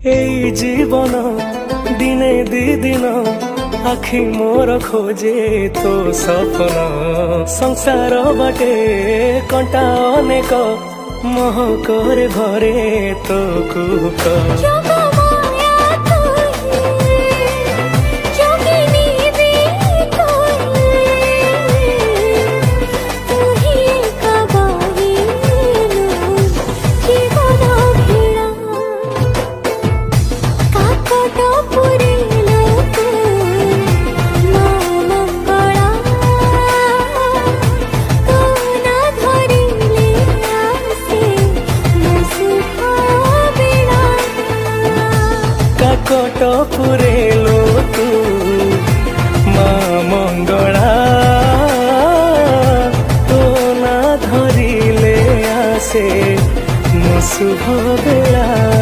এই জীবন দিনে দিদিন আখি মোর খোঁজে তো সপন সংসার বাটে কଣ୍ଟା অনেক মহকরে ভরে তো কুক কাকট পুরেলো তু মা মঙ্গলা তো না ধরিলে আসে শুভ বেলা।